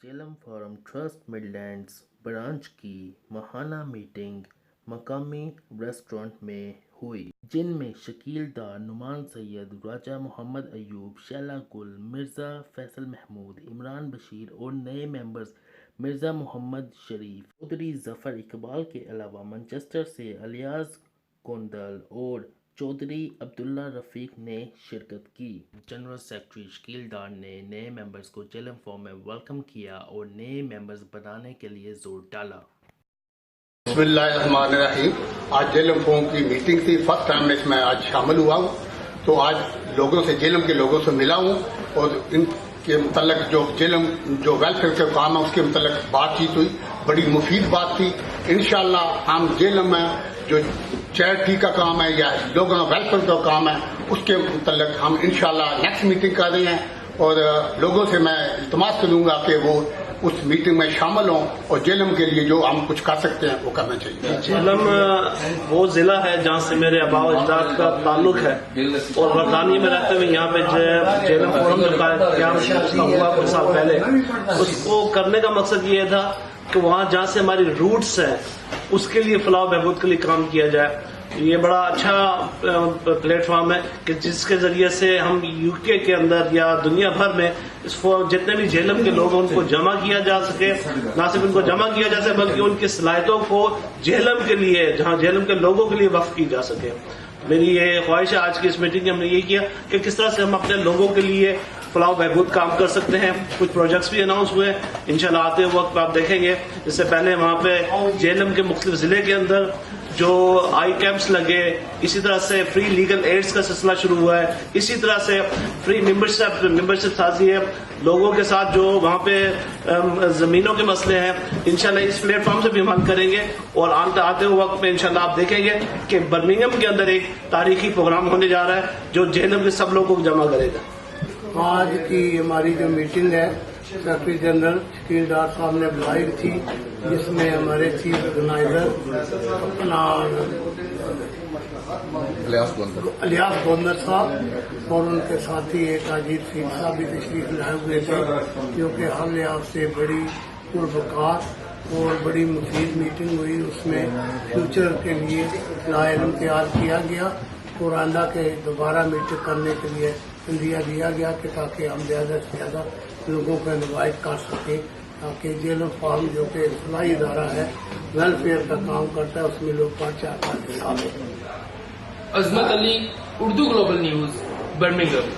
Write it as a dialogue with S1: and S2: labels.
S1: Jhelum form trust Midlands branch کی ماہانہ meeting مقامی ریسٹورنٹ میں ہوئی، جن میں شکیل دار، نعمان سید، راجہ محمد ایوب، شیلا گل، مرزا فیصل محمود، عمران بشیر اور نئے ممبرز مرزا محمد شریف، چودھری ظفر اقبال کے علاوہ مانچسٹر سے الیاس کوندل اور چودھری عبداللہ رفیق نے شرکت کی۔ جنرل سیکرٹری شکیل دار نے نئے ممبرز کو جیلم فارم میں ویلکم کیا اور نئے ممبرز بنانے کے لیے زور ڈالا۔
S2: بسم اللہ الرحمن الرحیم۔ آج جیلم فارم کی میٹنگ تھی، فرسٹ ٹائم اس میں آج شامل ہوا ہوں، تو آج لوگوں سے، جیلم کے لوگوں سے ملا ہوں اور ان کے متعلق جو جیلم جو ویلفیئر کا کام ہے اس کے متعلق بات چیت ہوئی، بڑی مفید بات تھی۔ انشاءاللہ ہم جیلم میں جو چیریٹی کا کام ہے یا لوگوں ویلفیئر کا کام ہے اس کے متعلق ہم انشاءاللہ نیکسٹ میٹنگ کر رہے ہیں، اور لوگوں سے میں التماس کروں گا کہ وہ اس میٹنگ میں شامل ہوں اور جیلم کے لیے جو ہم کچھ کر سکتے ہیں وہ کرنا چاہیے۔
S3: جیلم وہ ضلع ہے جہاں سے میرے آباء و اجداد کا تعلق ہے، اور برطانیہ میں رہتے ہوئے یہاں پہ جیلم فورم جو قیام ہوا کچھ سال پہلے، اس کو کرنے کا مقصد یہ تھا کہ وہاں جہاں سے ہماری روٹس ہیں اس کے لیے فلاح و بہبود کے لیے کام کیا جائے۔ یہ بڑا اچھا پلیٹ فارم ہے کہ جس کے ذریعے سے ہم یو کے کے اندر یا دنیا بھر میں جتنے بھی جیلم کے لوگ ہیں ان کو جمع کیا جا سکے، نہ صرف ان کو جمع کیا جا سکے بلکہ ان کی صلاحیتوں کو جیلم کے لیے، جہاں جیلم کے لوگوں کے لیے وقف کی جا سکے۔ میری یہ خواہش ہے آج کی اس میٹنگ میں ہم نے یہ کیا کہ کس طرح سے ہم اپنے لوگوں کے لیے فلاح و بہبود کام کر سکتے ہیں۔ کچھ پروجیکٹس بھی اناؤنس ہوئے، انشاءاللہ آتے وقت آپ دیکھیں گے۔ اس سے پہلے وہاں پہ جیلم کے مختلف ضلع کے اندر جو آئی کیمپس لگے، اسی طرح سے فری لیگل ایڈز کا سلسلہ شروع ہوا ہے، اسی طرح سے فری ممبرشپ سازی ہے لوگوں کے ساتھ جو وہاں پہ زمینوں کے مسئلے ہیں۔ انشاءاللہ اس پلیٹ فارم سے بھی ہم کریں گے، اور آتے ہوئے وقت میں انشاءاللہ آپ دیکھیں گے کہ برمنگھم کے اندر ایک تاریخی پروگرام ہونے جا رہا ہے جو جیلم کے سب لوگوں کو جمع کرے گا۔
S4: آج کی ہماری جو میٹنگ ہے سیکرٹری جنرل شکیل ڈار صاحب نے بلائی تھی، جس میں ہمارے چیف آرگنائزر الیاس کوندل صاحب اور ان کے ساتھی ایک اجیت سنگھ صاحب بھی تشریف لائے ہوئے تھے، جو کہ ہر لحاظ سے بڑی پربکار اور بڑی مفید میٹنگ ہوئی۔ اس میں فیوچر کے لیے علم تیار کیا گیا اور آئندہ کے دوبارہ میٹنگ کرنے کے لیے اندیا دیا گیا کہ تاکہ ہم زیادہ سے زیادہ لوگوں کو انوائٹ کر سکیں، تاکہ جیلم فارم جو کہ فلاحی ادارہ ہے، ویلفیئر کا کام کرتا ہے، اس میں لوگ بڑھ چڑھ کر حصہ لیں۔
S5: عظمت علی، اردو گلوبل نیوز، برمنگھم۔